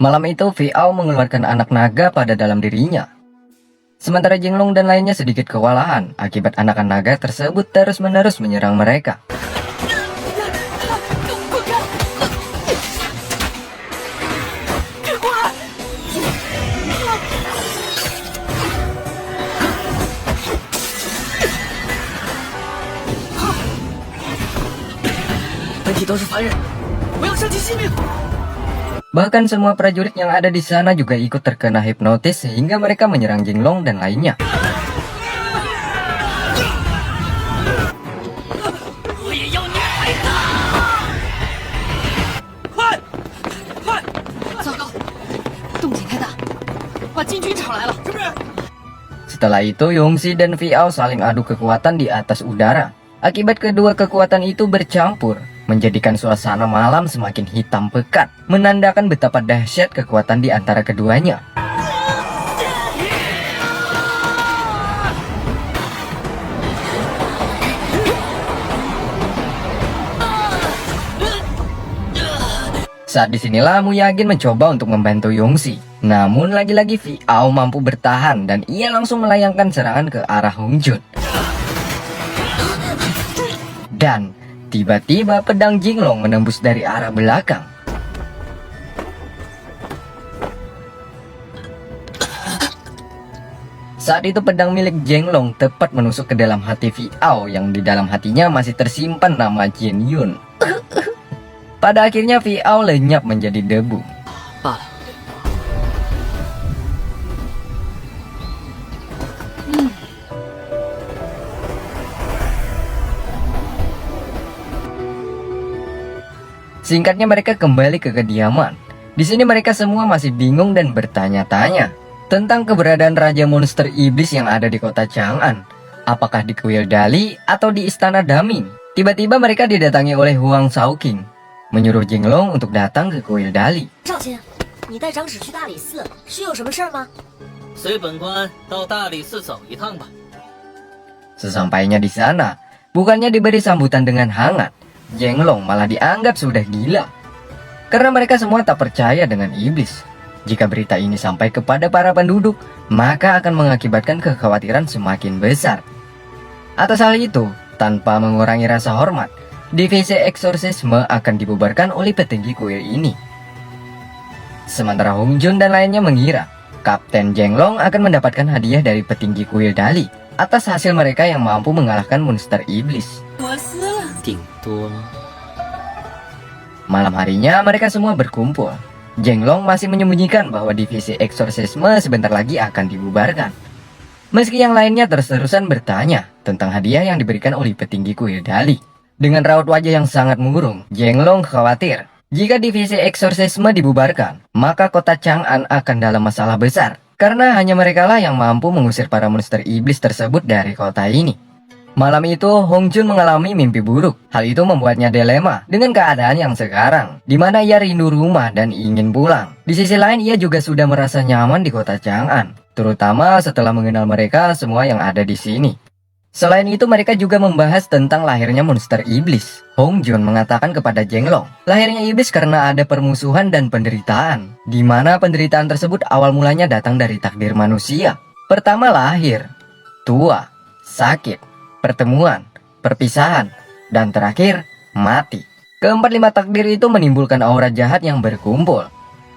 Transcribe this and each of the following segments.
Malam itu, Viao mengeluarkan anak naga pada dalam dirinya. Sementara Jinglong dan lainnya sedikit kewalahan akibat anakan naga tersebut terus-menerus menyerang mereka. Bahkan semua prajurit yang ada di sana juga ikut terkena hipnotis sehingga mereka menyerang Jinglong dan lainnya. Setelah itu, Yongxi dan Viao saling adu kekuatan di atas udara. Akibat kedua kekuatan itu bercampur, menjadikan suasana malam semakin hitam pekat, menandakan betapa dahsyat kekuatan di antara keduanya. Saat disinilah Muyagin mencoba untuk membantu Yongxi. Namun lagi-lagi Viao mampu bertahan dan ia langsung melayangkan serangan ke arah Hongjun. Dan tiba-tiba pedang Jinglong menembus dari arah belakang. Saat itu pedang milik Jinglong tepat menusuk ke dalam hati Viao yang di dalam hatinya masih tersimpan nama Jin Yun. Pada akhirnya Viao lenyap menjadi debu. Singkatnya mereka kembali ke kediaman. Di sini mereka semua masih bingung dan bertanya-tanya tentang keberadaan Raja Monster Iblis yang ada di kota Chang'an. Apakah di kuil Dali atau di istana Daming? Tiba-tiba mereka didatangi oleh Huang Shaoqing, menyuruh Jinglong untuk datang ke kuil Dali. Sesampainya di sana, bukannya diberi sambutan dengan hangat, Jinglong malah dianggap sudah gila. Karena mereka semua tak percaya dengan iblis. Jika berita ini sampai kepada para penduduk, maka akan mengakibatkan kekhawatiran semakin besar. Atas hal itu, tanpa mengurangi rasa hormat, divisi eksorsisme akan dibubarkan oleh petinggi kuil ini. Sementara Hongjun dan lainnya mengira Kapten Jinglong akan mendapatkan hadiah dari petinggi kuil Dali atas hasil mereka yang mampu mengalahkan monster iblis. Malam harinya mereka semua berkumpul. Jinglong masih menyembunyikan bahwa divisi eksorsisme sebentar lagi akan dibubarkan. Meski yang lainnya terus-terusan bertanya tentang hadiah yang diberikan oleh petinggi kuil Dali. Dengan raut wajah yang sangat murung, Jinglong khawatir jika divisi eksorsisme dibubarkan, maka kota Chang'an akan dalam masalah besar. Karena hanya merekalah yang mampu mengusir para monster iblis tersebut dari kota ini. Malam itu, Hongjun mengalami mimpi buruk. Hal itu membuatnya dilema dengan keadaan yang sekarang, di mana ia rindu rumah dan ingin pulang. Di sisi lain, ia juga sudah merasa nyaman di kota Chang'an, terutama setelah mengenal mereka semua yang ada di sini. Selain itu, mereka juga membahas tentang lahirnya monster iblis. Hongjun mengatakan kepada Jinglong, lahirnya iblis karena ada permusuhan dan penderitaan, di mana penderitaan tersebut awal mulanya datang dari takdir manusia. Pertama lahir, tua, sakit, pertemuan, perpisahan, dan terakhir mati. Keempat lima takdir itu menimbulkan aura jahat yang berkumpul,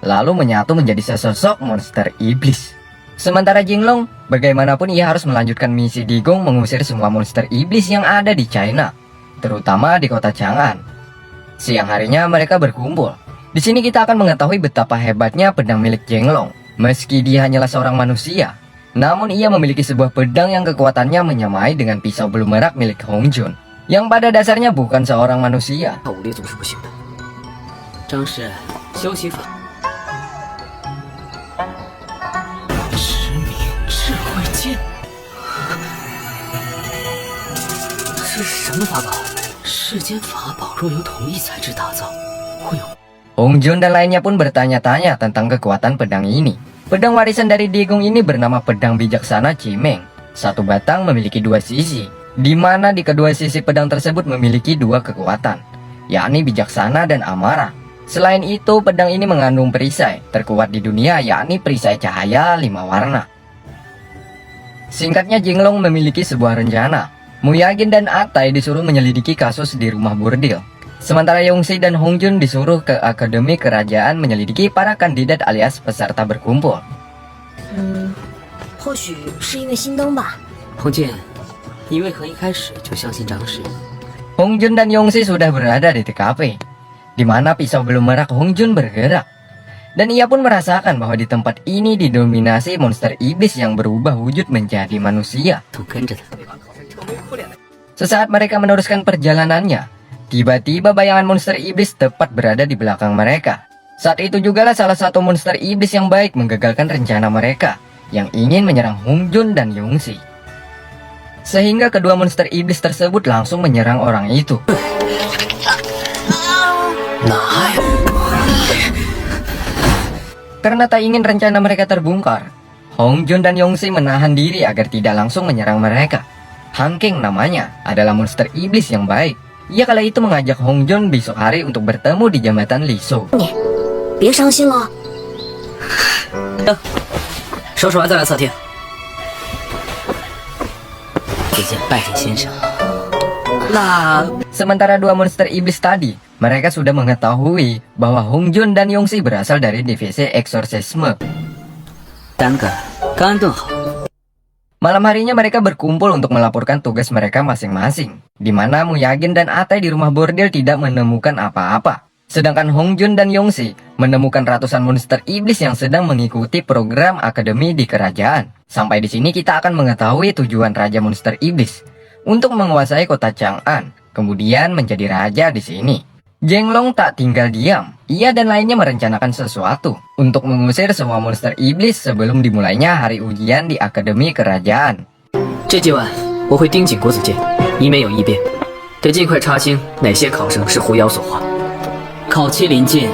lalu menyatu menjadi sesosok monster iblis. Sementara Jinglong, bagaimanapun ia harus melanjutkan misi Digong mengusir semua monster iblis yang ada di China, terutama di kota Chang'an. Siang harinya mereka berkumpul. Di sini kita akan mengetahui betapa hebatnya pedang milik Jinglong. Meski dia hanyalah seorang manusia, namun ia memiliki sebuah pedang yang kekuatannya menyamai dengan pisau belumerak milik Hongjun, yang pada dasarnya bukan seorang manusia. Hongjun dan lainnya pun bertanya-tanya tentang kekuatan pedang ini. Pedang warisan dari Digong ini bernama pedang bijaksana Cimeng. Satu batang memiliki dua sisi, di mana di kedua sisi pedang tersebut memiliki dua kekuatan, yakni bijaksana dan amarah. Selain itu, pedang ini mengandung perisai terkuat di dunia, yakni perisai cahaya 5 warna. Singkatnya, Jinglong memiliki sebuah rencana. Muyagin dan Atai disuruh menyelidiki kasus di rumah bordil. Sementara Yongxi dan Hongjun disuruh ke akademi kerajaan menyelidiki para kandidat alias peserta berkumpul. 或许是因为心灯吧。洪俊，你为何一开始就相信长史？ Hongjun dan Yongxi sudah berada di TKP, di mana pisau belum merak Hongjun bergerak. Dan ia pun merasakan bahwa di tempat ini didominasi monster iblis yang berubah wujud menjadi manusia. 都跟着他。 Sesaat mereka meneruskan perjalanannya, tiba-tiba bayangan monster iblis tepat berada di belakang mereka. Saat itu jugalah salah satu monster iblis yang baik menggagalkan rencana mereka yang ingin menyerang Hongjun dan Yongxi. Sehingga kedua monster iblis tersebut langsung menyerang orang itu. Karena tak ingin rencana mereka terbongkar, Hongjun dan Yongxi menahan diri agar tidak langsung menyerang mereka. Hanking namanya adalah monster iblis yang baik. Ia kala itu mengajak Hongjun besok hari untuk bertemu di jembatan Lisou. 别伤心了。收拾完再来测听。这件拜见先生。那 Sementara dua monster iblis tadi, mereka sudah mengetahui bahwa Hongjun dan Yongxi berasal dari divisi eksorsisme. 单个刚安顿好。 Malam harinya mereka berkumpul untuk melaporkan tugas mereka masing-masing, di mana Muyagin dan Atai di rumah bordil tidak menemukan apa-apa. Sedangkan Hongjun dan Yongxi menemukan ratusan monster iblis yang sedang mengikuti program akademi di kerajaan. Sampai di sini kita akan mengetahui tujuan Raja Monster Iblis untuk menguasai kota Chang'an, kemudian menjadi raja di sini. Jinglong tak tinggal diam. Ia dan lainnya merencanakan sesuatu untuk mengusir semua monster iblis sebelum dimulainya hari ujian di akademi kerajaan. 这今晚我会盯紧国子监，以免有异变，得尽快查清哪些考生是狐妖所化。考期临近，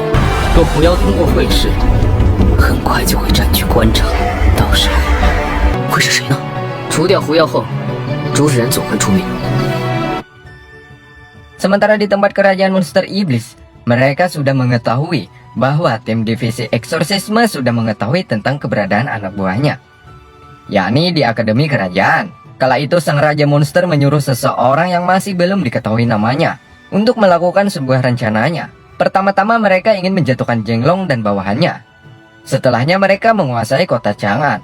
若狐妖通过会试，很快就会占据官场，到时候会是谁呢？除掉狐妖后，主使人总会出面。 Sementara di tempat kerajaan monster iblis, mereka sudah mengetahui bahwa tim divisi eksorsisme sudah mengetahui tentang keberadaan anak buahnya, yakni di akademi kerajaan. Kala itu sang raja monster menyuruh seseorang yang masih belum diketahui namanya untuk melakukan sebuah rencananya. Pertama-tama mereka ingin menjatuhkan Jinglong dan bawahannya. Setelahnya mereka menguasai kota Chang'an.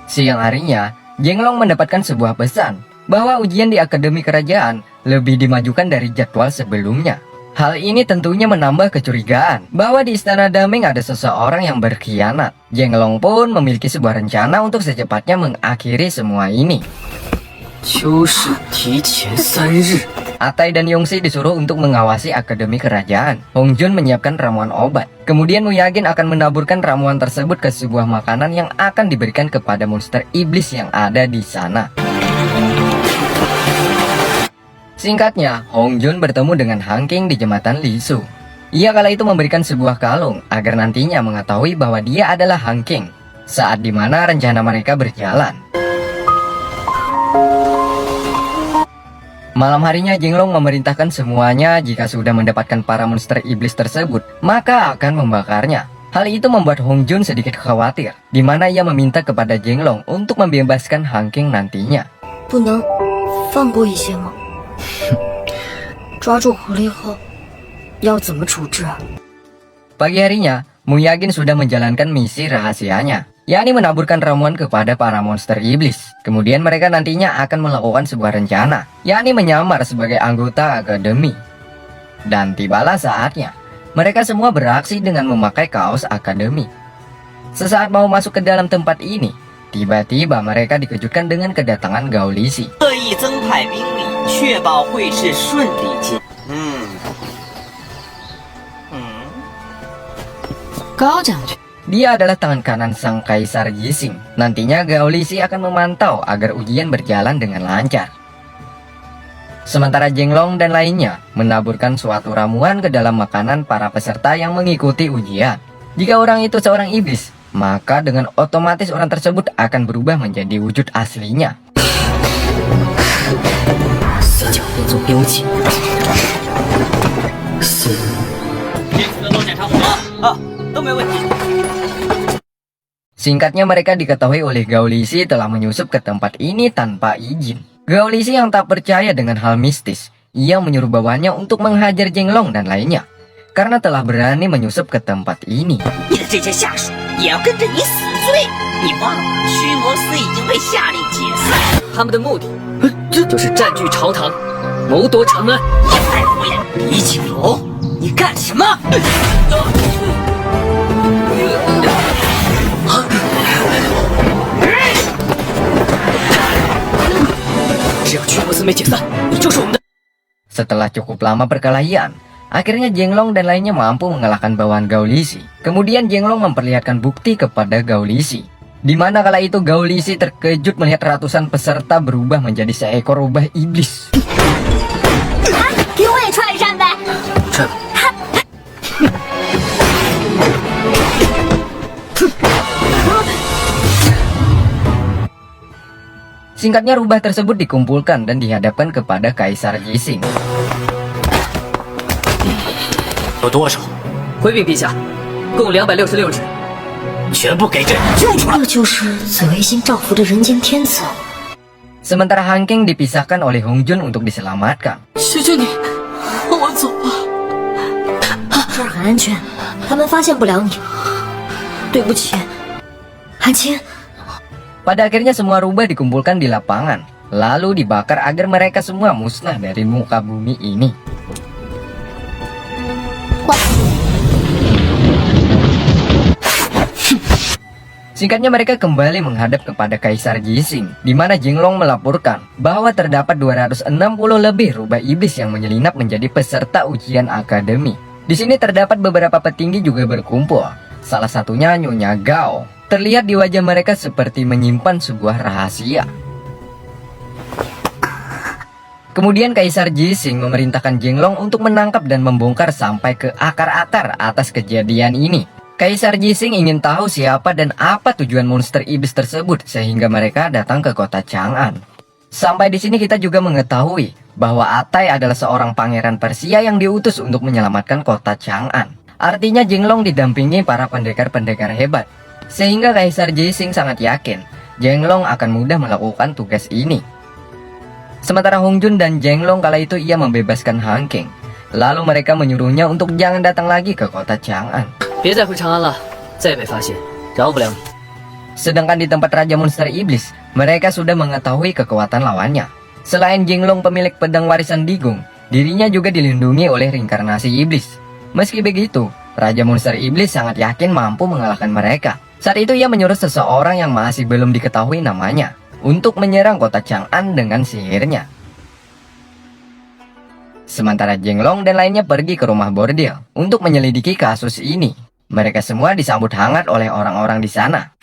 Siang harinya, Jinglong mendapatkan sebuah pesan bahwa ujian di akademi kerajaan lebih dimajukan dari jadwal sebelumnya. Hal ini tentunya menambah kecurigaan bahwa di istana Daming ada seseorang yang berkhianat. Jinglong pun memiliki sebuah rencana untuk secepatnya mengakhiri semua ini. 秋试提前3日。 Atai dan Yongxi disuruh untuk mengawasi akademi kerajaan. Hongjun menyiapkan ramuan obat. Kemudian Muyagin akan menaburkan ramuan tersebut ke sebuah makanan yang akan diberikan kepada monster iblis yang ada di sana. Singkatnya, Hongjun bertemu dengan Hanking di jembatan Lisou. Ia kala itu memberikan sebuah kalung agar nantinya mengetahui bahwa dia adalah Hanking saat dimana rencana mereka berjalan. Malam harinya Jinglong memerintahkan semuanya jika sudah mendapatkan para monster iblis tersebut, maka akan membakarnya. Hal itu membuat Hongjun sedikit khawatir, di mana ia meminta kepada Jinglong untuk membebaskan Hanking nantinya. 不能放过一些吗？抓住狐狸后要怎么处置？ Pagi harinya, Muyagin sudah menjalankan misi rahasianya, yakni menaburkan ramuan kepada para monster iblis. Kemudian mereka nantinya akan melakukan sebuah rencana, yakni menyamar sebagai anggota akademi. Dan tibalah saatnya, mereka semua beraksi dengan memakai kaos akademi. Sesaat mau masuk ke dalam tempat ini, tiba-tiba mereka dikejutkan dengan kedatangan Gao Lixi. 特意增派兵力，确保会试顺利进。高将军， Dia adalah tangan kanan sang kaisar Yixing. Nantinya Gao Lixi akan memantau agar ujian berjalan dengan lancar. Sementara Jinglong dan lainnya menaburkan suatu ramuan ke dalam makanan para peserta yang mengikuti ujian. Jika orang itu seorang iblis, maka dengan otomatis orang tersebut akan berubah menjadi wujud aslinya. 四角变作标记，4都没问题。 Singkatnya mereka diketahui oleh Gao Lixi telah menyusup ke tempat ini tanpa izin. Gao Lixi yang tak percaya dengan hal mistis, ia menyuruh bawahannya untuk menghajar Jenglong dan lainnya, karena telah berani menyusup ke tempat ini. 你的这些下属也要跟着你死罪，你忘了驱魔司已经被下令解散？他们的目的就是占据朝堂，谋夺长安。你才胡言！李景龙，你干什么？只要驱魔司没解散，你就是我们的。 Setelah cukup lama perkelahian, akhirnya Jenglong dan lainnya mampu mengalahkan bawahan Gao Lixi. Kemudian Jenglong memperlihatkan bukti kepada Gao Lixi, di mana kala itu Gao Lixi terkejut melihat ratusan peserta berubah menjadi seekor rubah iblis. 给我也踹一扇呗！踹吧。 Singkatnya rubah tersebut dikumpulkan dan dihadapkan kepada Kaisar Jixing. 有多少？ 回禀陛下，共266只。 全部给朕救出来！ 这就是紫微星照拂的人间天子。 Sementara Han King dipisahkan oleh Hong Jun untuk diselamatkan. 求求你，放我走吧。这儿很安全，他们发现不了你。对不起，韩青。 Pada akhirnya semua rubah dikumpulkan di lapangan, lalu dibakar agar mereka semua musnah dari muka bumi ini. Singkatnya mereka kembali menghadap kepada Kaisar Jixing, di mana Jenglong melaporkan bahwa terdapat 260 lebih rubah iblis yang menyelinap menjadi peserta ujian akademi. Di sini terdapat beberapa petinggi juga berkumpul, salah satunya Nyonya Gao. Terlihat di wajah mereka seperti menyimpan sebuah rahasia. Kemudian Kaisar Jixing memerintahkan Jenglong untuk menangkap dan membongkar sampai ke akar-akar atas kejadian ini. Kaisar Jixing ingin tahu siapa dan apa tujuan monster iblis tersebut sehingga mereka datang ke kota Chang'an. Sampai di sini kita juga mengetahui bahwa Atai adalah seorang pangeran Persia yang diutus untuk menyelamatkan kota Chang'an. Artinya Jenglong didampingi para pendekar-pendekar hebat. Sehingga Kaisar Jixing sangat yakin Jenglong akan mudah melakukan tugas ini. Sementara Hong Jun dan Jenglong kala itu ia membebaskan Han King. Lalu mereka menyuruhnya untuk jangan datang lagi ke kota Chang'an. 别再回长安了，再被发现，饶不了你。 Sedangkan di tempat Raja Monster Iblis, mereka sudah mengetahui kekuatan lawannya. Selain Jenglong pemilik pedang warisan Digung, dirinya juga dilindungi oleh reinkarnasi iblis. Meski begitu, Raja Monster Iblis sangat yakin mampu mengalahkan mereka. Saat itu ia menyuruh seseorang yang masih belum diketahui namanya untuk menyerang kota Chang'an dengan sihirnya. Sementara Jenglong dan lainnya pergi ke rumah bordil untuk menyelidiki kasus ini. Mereka semua disambut hangat oleh orang-orang di sana.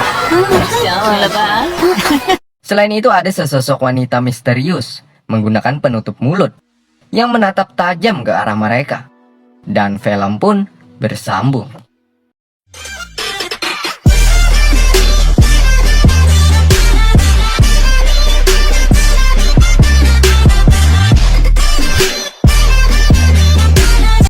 Selain itu ada sesosok wanita misterius menggunakan penutup mulut yang menatap tajam ke arah mereka. Dan film pun bersambung.